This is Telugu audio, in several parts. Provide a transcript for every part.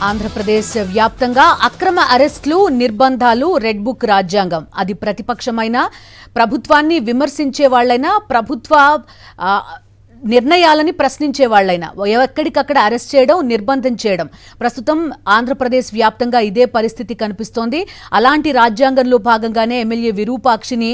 ఆంధ్రప్రదేశ్ వ్యాప్తంగా అక్రమ అరెస్టులు, నిర్బంధాలు, రెడ్ బుక్ రాజ్యాంగం. అది ప్రతిపక్షమైన, ప్రభుత్వాన్ని విమర్శించే వాళ్ళైనా, ప్రభుత్వ నిర్ణయాలని ప్రశ్నించే వాళ్ళైనా ఎక్కడికక్కడ అరెస్ట్ చేయడం, నిర్బంధం చేయడం. ప్రస్తుతం ఆంధ్రప్రదేశ్ వ్యాప్తంగా ఇదే పరిస్థితి కనిపిస్తోంది. అలాంటి రాజ్యాంగంలో భాగంగానే ఎమ్మెల్యే విరూపాక్షిని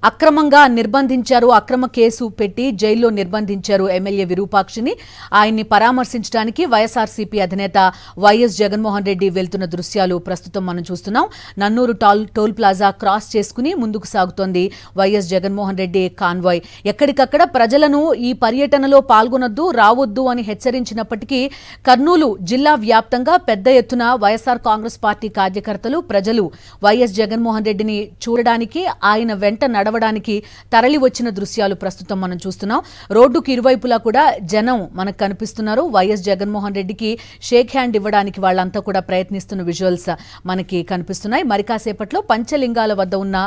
అక్రమంగా నిర్బంధించారు. అక్రమ కేసు పెట్టి జైల్లో నిర్బంధించారు ఎమ్మెల్యే విరూపాక్షిని. ఆయన్ని పరామర్శించడానికి వైఎస్ఆర్సీపీ అధినేత వైఎస్ జగన్మోహన్ రెడ్డి వెళ్తున్న దృశ్యాలు ప్రస్తుతం మనం చూస్తున్నాం. నన్నూరు టోల్ ప్లాజా క్రాస్ చేసుకుని ముందుకు సాగుతోంది వైఎస్ జగన్మోహన్ రెడ్డి కాన్వాయ్. ఎక్కడికక్కడ ప్రజలను ఈ పర్యటనలో పాల్గొనొద్దు, రావద్దు అని హెచ్చరించినప్పటికీ కర్నూలు జిల్లా వ్యాప్తంగా పెద్ద ఎత్తున వైఎస్ఆర్ కాంగ్రెస్ పార్టీ కార్యకర్తలు, ప్రజలు వైఎస్ జగన్మోహన్ రెడ్డిని చూడడానికి, ఆయన వెంట నడవడానికి తరలి వచ్చిన దృశ్యాలు ప్రస్తుతం మనం చూస్తున్నాం. రోడ్డుకు ఇరువైపులా కూడా జనం మనకు కనిపిస్తున్నారు. వైఎస్ జగన్మోహన్ రెడ్డికి షేక్ హ్యాండ్ ఇవ్వడానికి వాళ్ళంతా కూడా ప్రయత్నిస్తున్న విజువల్స్ మనకి కనిపిస్తున్నాయి. మరి కాసేపట్లో పంచలింగాల వద్ద ఉన్న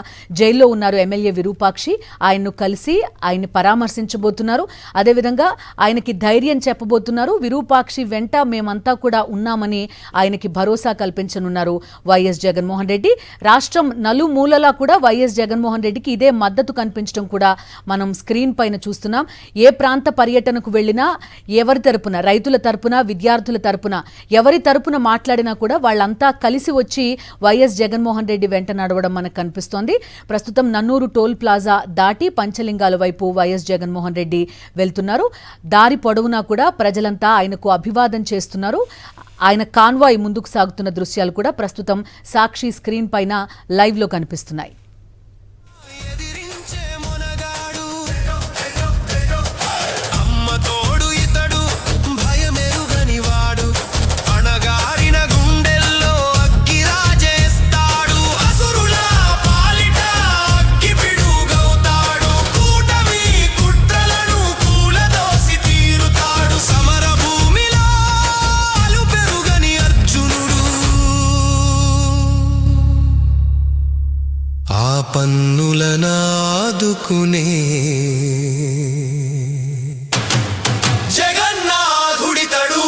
జైల్లో ఉన్నారు ఎమ్మెల్యే విరూపాక్షి. ఆయన్ను కలిసి ఆయన్ని పరామర్శించబోతున్నారు. అదేవిధంగా ఆయనకి ధైర్యం చెప్పబోతున్నారు. విరూపాక్షి వెంట మేమంతా కూడా ఉన్నామని ఆయనకి భరోసా కల్పించనున్నారు వైఎస్ జగన్మోహన్ రెడ్డి. రాష్ట్రం నలుమూలలా కూడా వైఎస్ జగన్మోహన్ రెడ్డికి ఇదే మద్దతు కనిపించడం కూడా మనం స్క్రీన్ పైన చూస్తున్నాం. ఏ ప్రాంత పర్యటనకు వెళ్ళినా ఎవరి తరపున, రైతుల తరపున, విద్యార్థుల తరపున, ఎవరి తరపున మాట్లాడినా కూడా వాళ్ళంతా కలిసి వచ్చి వైఎస్ జగన్మోహన్ రెడ్డి వెంట నడవడం మనకు కనిపిస్తోంది. ప్రస్తుతం నన్నూరు టోల్ ప్లాజా దాటి పంచలింగాల వైపు వైఎస్ జగన్మోహన్ రెడ్డి వెళ్తున్నారు. దారి పొడవునా కూడా ప్రజలంతా ఆయనకు అభివాదం చేస్తున్నారు. ఆయన కాన్వాయ్ ముందుకు సాగుతున్న దృశ్యాలు కూడా ప్రస్తుతం సాక్షి స్క్రీన్ పైన లైవ్ లో కనిపిస్తున్నాయి. పన్నులనాదుకునే జగన్నాథుడితడు,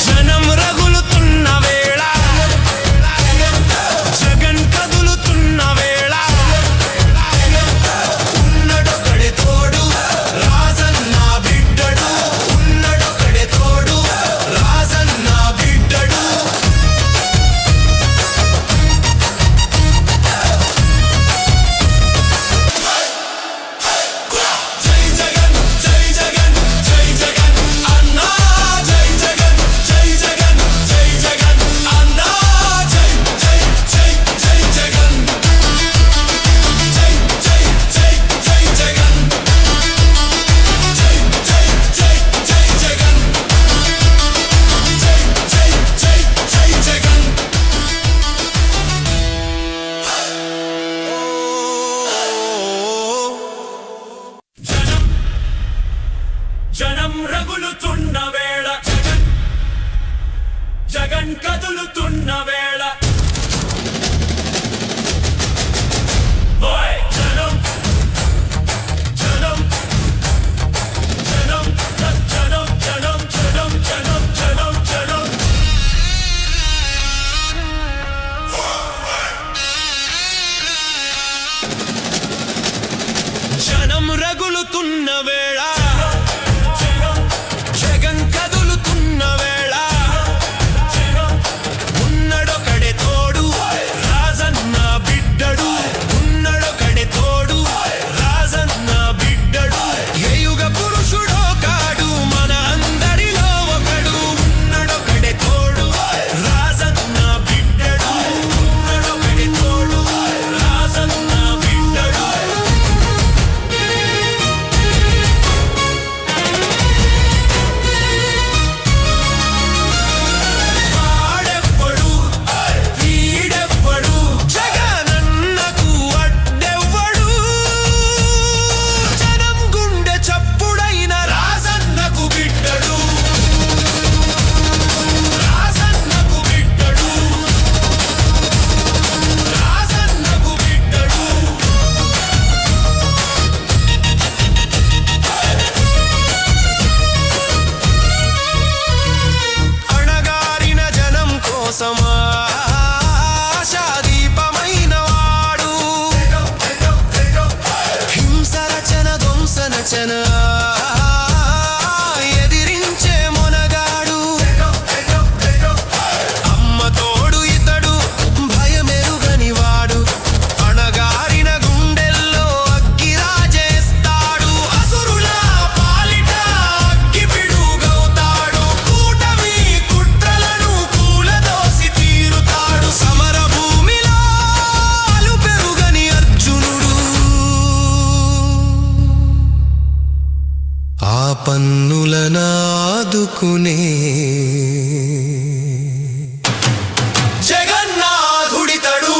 జనం రగులుతున్న వేళ, జగన్ కదులుతున్న వేళ, ఉన్నడొకడే తోడు రాజన్న బిడ్డడు, ఉన్నడొకడే తోడు రాజన్న బిడ్డడు. జనం రగులుతున్న వేళ, జగన్ కదులుతున్న వేళ, జనం జనం జనం జనం జనం జనం జనం జనం జనం జనం రగులుతున్న వేళ, జగన్ కదులుతున్న వేళ, ఉన్నడొక ఆశన ఎదిరించే మొనగాడు అమ్మ తోడు ఇతడు భయమెరుగని వాడు అణగారిన గుండెల్లో అగ్గిరాజేస్తాడు అసురుల పాలిట అగ్గిపిడుగవుతాడు కూటమి కుట్రలను కూలదోసి తీరుతాడు సమర భూమిలో అలుపెరుగని అర్జునుడు ఆ పన్నులనాదుకునే జగన్నాథుడితడు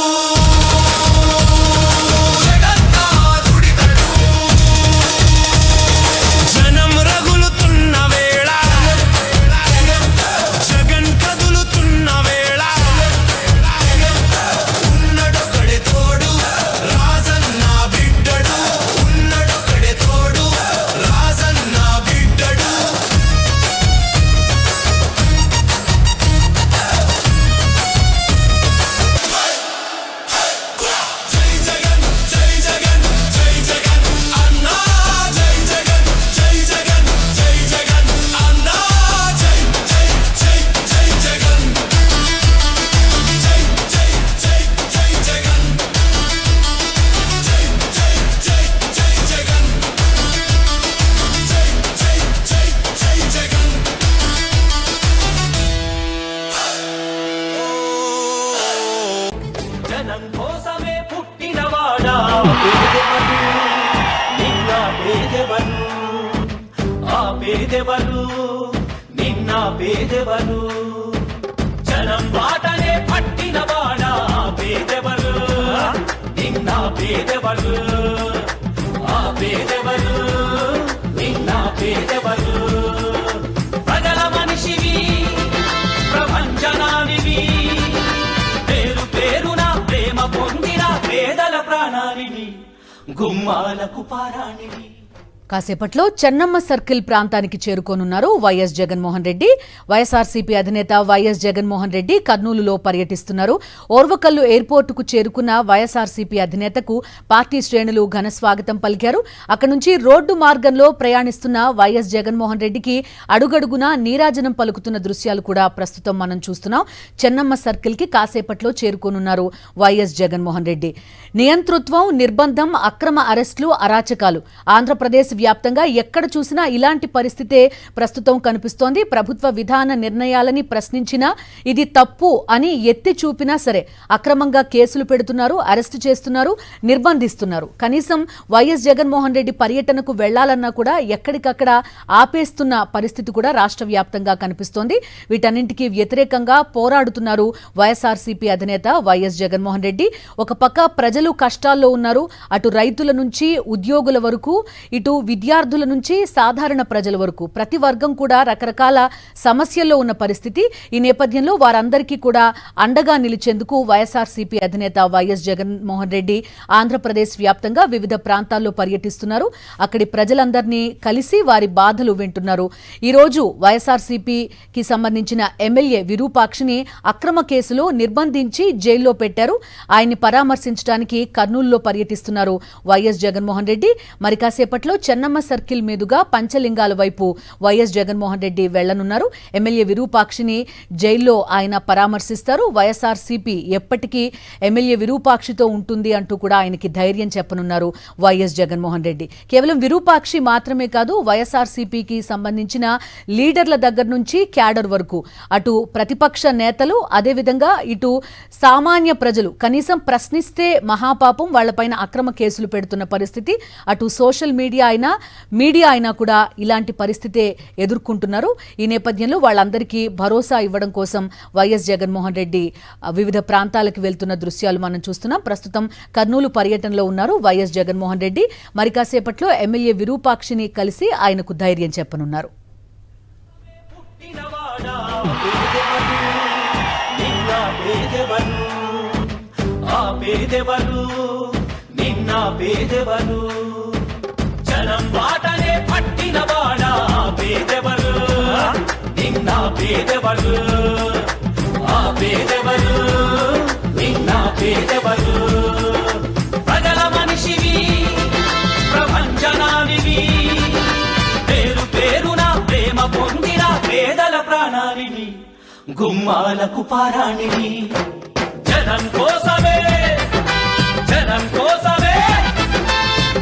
జనం రగులుతున్న వేళ జగన్ కదులుతున్న వేళ ఉన్నడొకడే తోడు రాజన్న బిడ్డడు ఉన్నడొకడే తోడు రాజన్న బిడ్డడు జై జగన్ జై జగన్ జై జగన్ అన్నా జై జగన్ జై జగన్ జై జగన్ అన్నా జై జై జై జై జగన్ జై జై జై జై జగన్ జై జై జై జై జగన్ జై జై జై జై జగన్ జనం కోసమే పుట్టినవాడా పేదెవరు నిన్న పేదెవరు ఆ పేదెవరు నిన్న పేదెవరు జనం బాటనే పట్టినవాడా పేదెవరు నిన్న పేదెవరు ఆ పేదెవరు నిన్న పేదెవరు ప్రజల మనిషివి ప్రపంచనానివి పేరు పేరున ప్రేమ పొందిన పేదల ప్రాణానివి గుమ్మాలకు పారాణివి కాసేపట్లో చెన్నమ్మ సర్కిల్ ప్రాంతానికి చేరుకోనున్నారు వైఎస్ జగన్మోహన్ రెడ్డి. వైఎస్ఆర్సీపీ అధినేత వైఎస్ జగన్మోహన్ రెడ్డి కర్నూలులో పర్యటిస్తున్నారు. ఓర్వకల్లు ఎయిర్పోర్టుకు చేరుకున్న వైఎస్ఆర్సీపీ అధినేతకు పార్టీ శ్రేణులు ఘన స్వాగతం పలికారు. అక్కడి నుంచి రోడ్డు మార్గంలో ప్రయాణిస్తున్న వైఎస్ జగన్మోహన్ రెడ్డికి అడుగడుగునా నీరాజనం పలుకుతున్న దృశ్యాలు కూడా ప్రస్తుతం మనం చూస్తున్నాం. చెన్నమ్మ సర్కిల్ కి కాసేపట్లో చేరుకోనున్నారు వైఎస్ జగన్మోహన్ రెడ్డి. నియంతృత్వం, నిర్బంధం, అక్రమ అరెస్టులు, అరాచకాలు ఆంధ్రప్రదేశ్ వ్యాప్తంగా ఎక్కడ చూసినా ఇలాంటి పరిస్థితే ప్రస్తుతం కనిపిస్తోంది. ప్రభుత్వ విధాన నిర్ణయాలని ప్రశ్నించినా ఇది తప్పు అని ఎత్తి చూపినా సరే అక్రమంగా కేసులు పెడుతున్నారు, అరెస్టు చేస్తున్నారు, నిర్బంధిస్తున్నారు. కనీసం వైఎస్ జగన్మోహన్ రెడ్డి పర్యటనకు వెళ్లాలన్నా కూడా ఎక్కడికక్కడ ఆపేస్తున్న పరిస్థితి కూడా రాష్ట్ర వ్యాప్తంగా కనిపిస్తోంది. వీటన్నింటికీ వ్యతిరేకంగా పోరాడుతున్నారు వైఎస్ఆర్సీపీ అధినేత వైఎస్ జగన్మోహన్ రెడ్డి. ఒక పక్క ప్రజలు కష్టాల్లో ఉన్నారు. అటు రైతుల నుంచి ఉద్యోగుల వరకు, ఇటు విద్యార్థుల నుంచి సాధారణ ప్రజల వరకు ప్రతి వర్గం కూడా రకరకాల సమస్యల్లో ఉన్న పరిస్థితి. ఈ నేపథ్యంలో వారందరికీ కూడా అండగా నిలిచేందుకు వైఎస్ఆర్సీపీ అధినేత వైఎస్ జగన్మోహన్ రెడ్డి ఆంధ్రప్రదేశ్ వ్యాప్తంగా వివిధ ప్రాంతాల్లో పర్యటిస్తున్నారు. అక్కడి ప్రజలందరినీ కలిసి వారి బాధలు వింటున్నారు. ఈరోజు వైఎస్ఆర్సీపీకి సంబంధించిన ఎమ్మెల్యే విరూపాక్షిని అక్రమ కేసులో నిర్బంధించి జైల్లో పెట్టారు. ఆయన్ని పరామర్శించడానికి కర్నూలులో పర్యటిస్తున్నారు వైఎస్ జగన్మోహన్ రెడ్డి. మరి కాసేపట్లో చెన్నమ్మ సర్కిల్ మీదుగా పంచలింగాల వైపు వైఎస్ జగన్మోహన్ రెడ్డి వెళ్లనున్నారు. ఎమ్మెల్యే విరూపాక్షిని జైల్లో ఆయన పరామర్శిస్తారు. వైఎస్ఆర్సీపీ ఎప్పటికీ ఎమ్మెల్యే విరూపాక్షితో ఉంటుంది అంటూ కూడా ఆయనకి ధైర్యం చెప్పనున్నారు వైఎస్ జగన్మోహన్ రెడ్డి. కేవలం విరూపాక్షి మాత్రమే కాదు, వైఎస్ఆర్సీపీకి సంబంధించిన లీడర్ల దగ్గర నుంచి క్యాడర్ వరకు, అటు ప్రతిపక్ష నేతలు, అదేవిధంగా ఇటు సామాన్య ప్రజలు కనీసం ప్రశ్నిస్తే మహాపాపం, వాళ్లపైన అక్రమ కేసులు పెడుతున్న పరిస్థితి. అటు సోషల్ మీడియా అయినా కూడా ఇలాంటి పరిస్థితే ఎదుర్కొంటున్నారు. ఈ నేపథ్యంలో వాళ్ళందరికీ భరోసా ఇవ్వడం కోసం వైఎస్ జగన్మోహన్ రెడ్డి వివిధ ప్రాంతాలకు వెళ్తున్న దృశ్యాలు మనం చూస్తున్నాం. ప్రస్తుతం కర్నూలు పర్యటనలో ఉన్నారు వైఎస్ జగన్మోహన్ రెడ్డి. మరి కాసేపట్లో ఎమ్మెల్యే విరూపాక్షిని కలిసి ఆయనకు ధైర్యం చెప్పనున్నారు. జనం బాటనే పట్టినవాడా పేదెవరు నిన్న పేదెవరు ఆ పేదెవరు నిన్న పేదెవరు ప్రజల మనిషివి ప్రపంచనానివి గుమ్మాలకు పారాణివి జనం కోసమే జనం కోసమే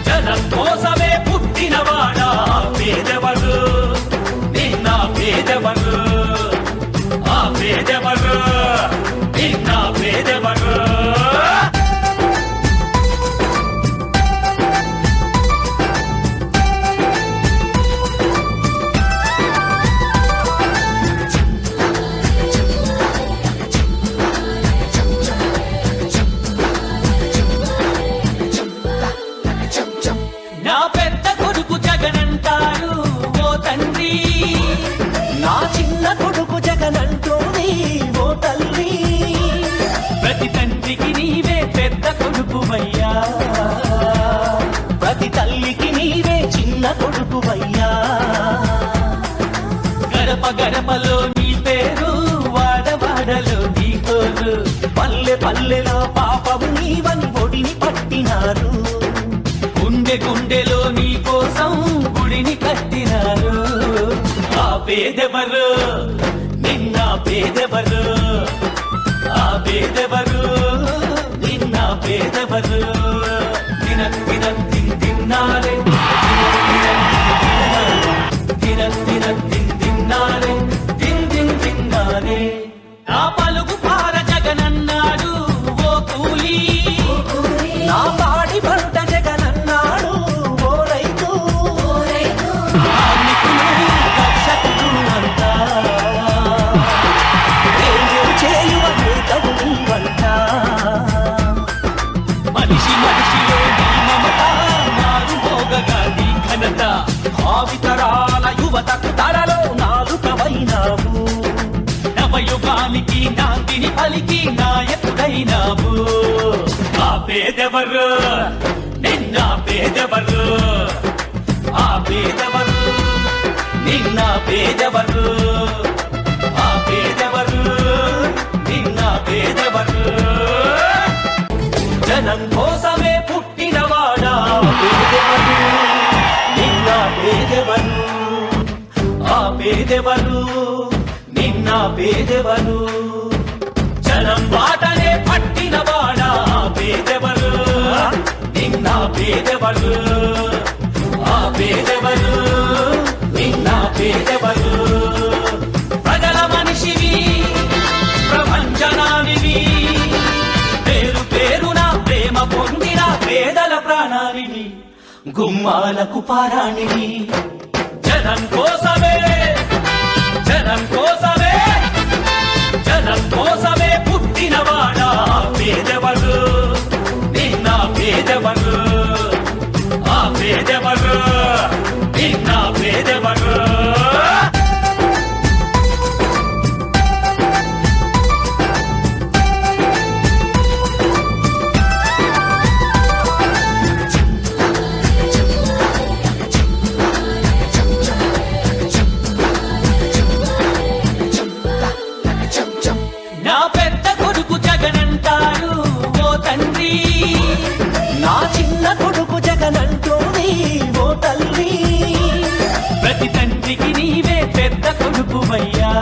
జనం కోసమే పుట్టినవాడా పేదవరు నిన్న పేదవరు ఆ పేదవరు నిన్న పేదవరు నా పెద్ద కొడుకు జగనంటారు ఓ తండ్రి నా చిన్న కొడుకు జగనంటోని ఓ తల్లి ప్రతి తండ్రికి నీవే పెద్ద కొడుకువయ్యా ప్రతి తల్లికి నీవే చిన్న కొడుకువయ్యా గడప గడపలో నీ పేరు వాడవాడలో నీ కోరు పల్లె పల్లెలో పాపము నీవని ఒడిని పట్టినారు గుండె గుండెలో నీ కోసం గుడిని కట్టినారు ఆ పేదెవరు నిన్న పేదెవరు ఆ పేదెవరు నిన్న పేదెవరు తిన్నారే తిన్నారే తిన్నారే నా పలుకు పార జగనన్నాడు ఓ కూలి నా పాడి పంట జగనన్నాడు ఓ రైతు కార్మికులు కర్షకులు అంతా చేయువ నేతవు నీవంట మనిషి మనిషిలో నీ మమత నారు మోగగా నీ ఘనత భావితరాల యువతకు తరలో నాలుకవైనావు నవయుగానికి నాందిని పలికి నాయకుడైనావు ఆ పేదెవరు నిన్న పేదెవరు ఆ పేదెవరు నిన్న పేదెవరు ఆ పేదెవరు నిన్న పేదెవరు జనం కోసమే పుట్టినవాడా పేదెవరు నిన్న పేదెవరు ఆ పేదెవరు నిన్న పేదెవరు జనం బాటనే పట్టినవాడా పేదెవరు నిన్న పేదెవరు ఆ పేదెవరు నిన్న పేదెవరు ప్రజల మనిషివి ప్రపంచనానివి పేరు పేరున ప్రేమ పొందిన పేదల ప్రాణానివి గుమ్మాలకు పారాణివి జనం కోసమే జనం కోసమే జనం కోసమే పుట్టినవాడా పేదవరు నిన్న పేదవరు ఆ పేదవరు నిన్న పేదవరు నా పెద్ద కొడుకు జగనంటారు ఓ తండ్రి నా చిన్న కొడుకు జగనంటోని ఓ తల్లి ప్రతి తండ్రికి నీవే పెద్ద కొడుకువయ్యా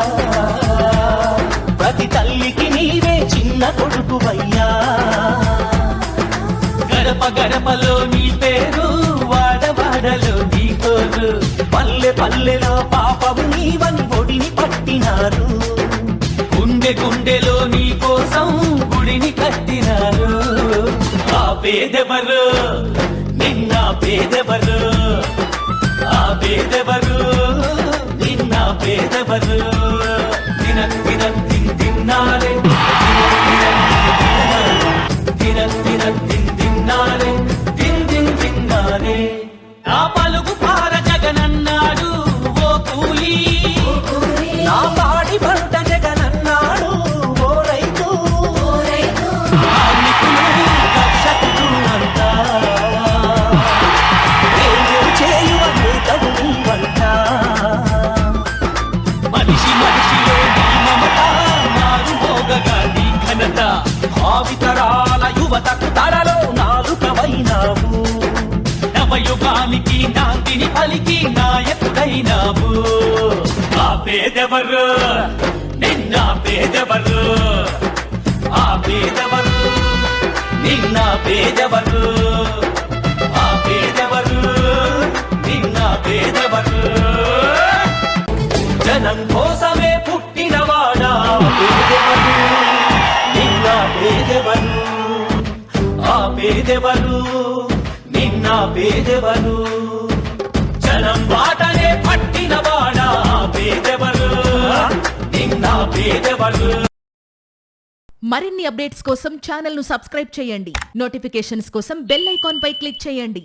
ప్రతి తల్లికి నీవే చిన్న కొడుకువయ్యా గడప గడపలో నీ పేరు వాడవాడలో నీ కోరు పల్లె పల్లెలో పాపము నీవని ఒడిని పట్టినారు గుండె గుండెలో నీ కోసం గుడిని కట్టినారు ఆ పేదెవరు నిన్న పేదెవరు ఆ పేదెవరు నిన్న పేదెవరు తిన్నారే తిన్నారే తిన్నారే నా పలుకు పార జగనన్నాడు ఓ కూలి నా పాడి పంట జగనన్నాడు ఓ రైతు కార్మికులు కర్షకులు అంతా చేయువ నేతవు నీవంట మనిషి మనిషిలో నీ మమత నారు మోగగా నీ ఘనత భావితరాల యువతకు తరలో నాలుకవైనావు నవయుగానికి నాందిని పలికి నాయకుడైనావు ఆ పేదెవరు నిన్న నిన్న పేదెవరు ఆ పేదెవరు నిన్న పేదెవరు ఆ పేదెవరు నిన్న పేదెవరు జనం కోసమే పుట్టినవాడా పేదెవరు నిన్న పేదెవరు ఆ పేదెవరు నిన్న పేదెవరు జనం బాటనే పట్టినవాడా పేదెవరు నిన్న పేదెవరు మరిన్ని అప్డేట్స్ కోసం ఛానల్ ను సబ్స్క్రైబ్ చేయండి. నోటిఫికేషన్స్ కోసం బెల్ ఐకాన్ పై క్లిక్ చేయండి.